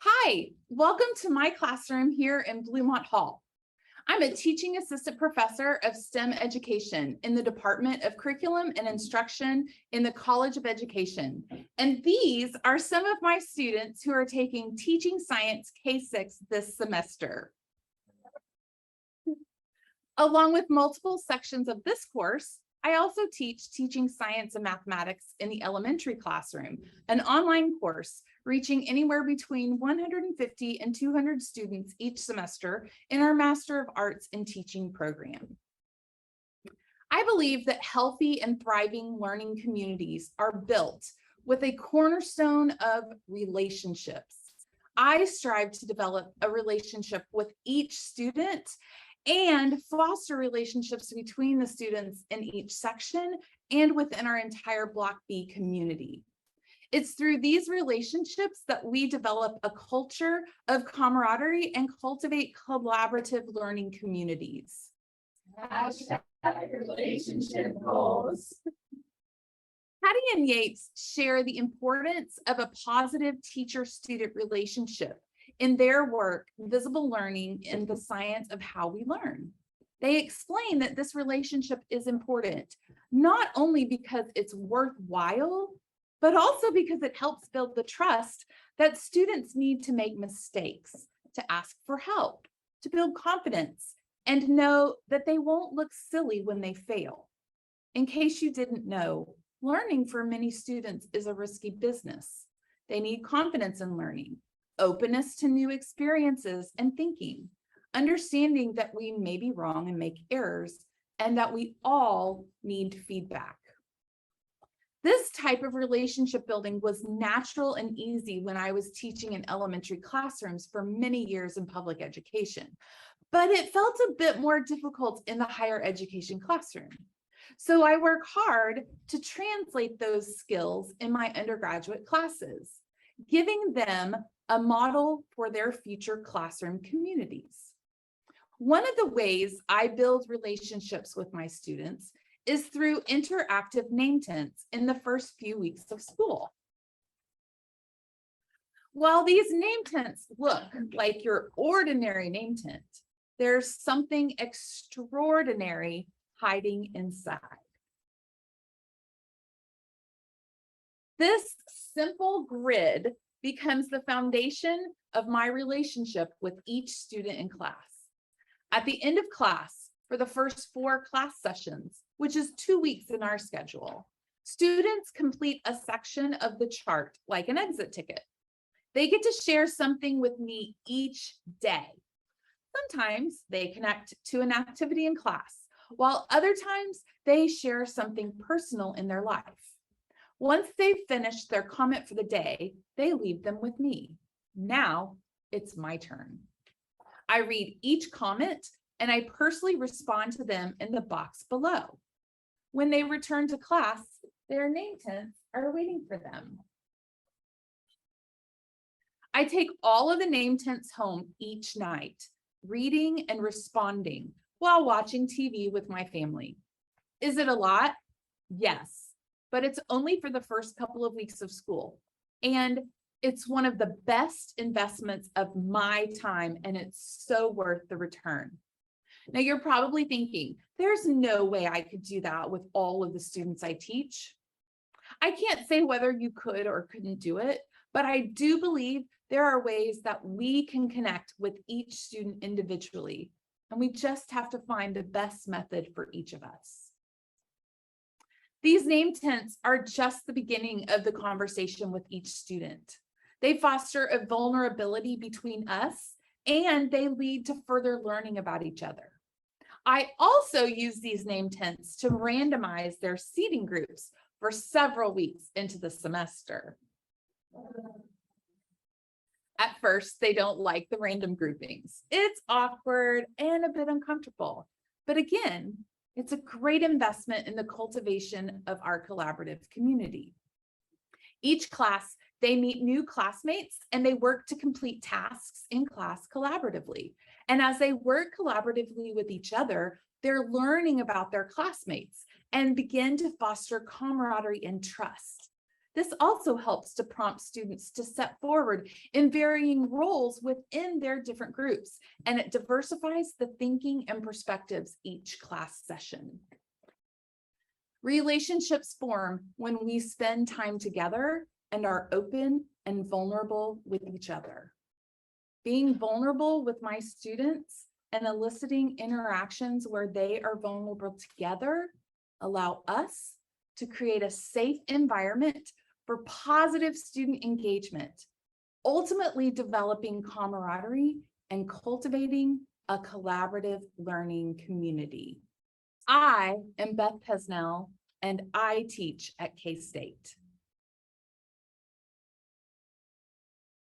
Hi, welcome to my classroom here in Bluemont Hall. I'm a teaching assistant professor of STEM education in the Department of Curriculum and Instruction in the College of Education. And these are some of my students who are taking Teaching Science K-6 this semester. Along with multiple sections of this course, I also teach Teaching Science and Mathematics in the elementary classroom, an online course reaching anywhere between 150 and 200 students each semester in our Master of Arts in Teaching program. I believe that healthy and thriving learning communities are built with a cornerstone of relationships. I strive to develop a relationship with each student and foster relationships between the students in each section and within our entire Block B community. It's through these relationships that we develop a culture of camaraderie and cultivate collaborative learning communities. Hashtag relationship goals. Hattie and Yates share the importance of a positive teacher-student relationship in their work, Visible Learning in the Science of How We Learn. They explain that this relationship is important, not only because it's worthwhile, but also because it helps build the trust that students need to make mistakes, to ask for help, to build confidence, and know that they won't look silly when they fail. In case you didn't know, learning for many students is a risky business. They need confidence in learning, openness to new experiences and thinking, understanding that we may be wrong and make errors, and that we all need feedback. This type of relationship building was natural and easy when I was teaching in elementary classrooms for many years in public education, but it felt a bit more difficult in the higher education classroom. So I work hard to translate those skills in my undergraduate classes, giving them a model for their future classroom communities. One of the ways I build relationships with my students is through interactive name tents in the first few weeks of school. While these name tents look like your ordinary name tent, there's something extraordinary hiding inside. This simple grid becomes the foundation of my relationship with each student in class. At the end of class, for the first 4 class sessions, which is 2 weeks in our schedule, students complete a section of the chart like an exit ticket. They get to share something with me each day. Sometimes they connect to an activity in class, while other times they share something personal in their life. Once they've finished their comment for the day, they leave them with me. Now it's my turn. I read each comment and I personally respond to them in the box below. When they return to class, their name tents are waiting for them. I take all of the name tents home each night, reading and responding while watching TV with my family. Is it a lot? Yes, but it's only for the first couple of weeks of school. And it's one of the best investments of my time, and it's so worth the return. Now you're probably thinking, there's no way I could do that with all of the students I teach. I can't say whether you could or couldn't do it, but I do believe there are ways that we can connect with each student individually, and we just have to find the best method for each of us. These name tents are just the beginning of the conversation with each student. They foster a vulnerability between us, and they lead to further learning about each other. I also use these name tents to randomize their seating groups for several weeks into the semester. At first, they don't like the random groupings. It's awkward and a bit uncomfortable. But again, it's a great investment in the cultivation of our collaborative community. Each class, they meet new classmates and they work to complete tasks in class collaboratively. And as they work collaboratively with each other, they're learning about their classmates and begin to foster camaraderie and trust. This also helps to prompt students to step forward in varying roles within their different groups, and it diversifies the thinking and perspectives each class session. Relationships form when we spend time together and are open and vulnerable with each other. Being vulnerable with my students and eliciting interactions where they are vulnerable together allow us to create a safe environment for positive student engagement, ultimately developing camaraderie and cultivating a collaborative learning community. I am Beth Pesnell, and I teach at K-State.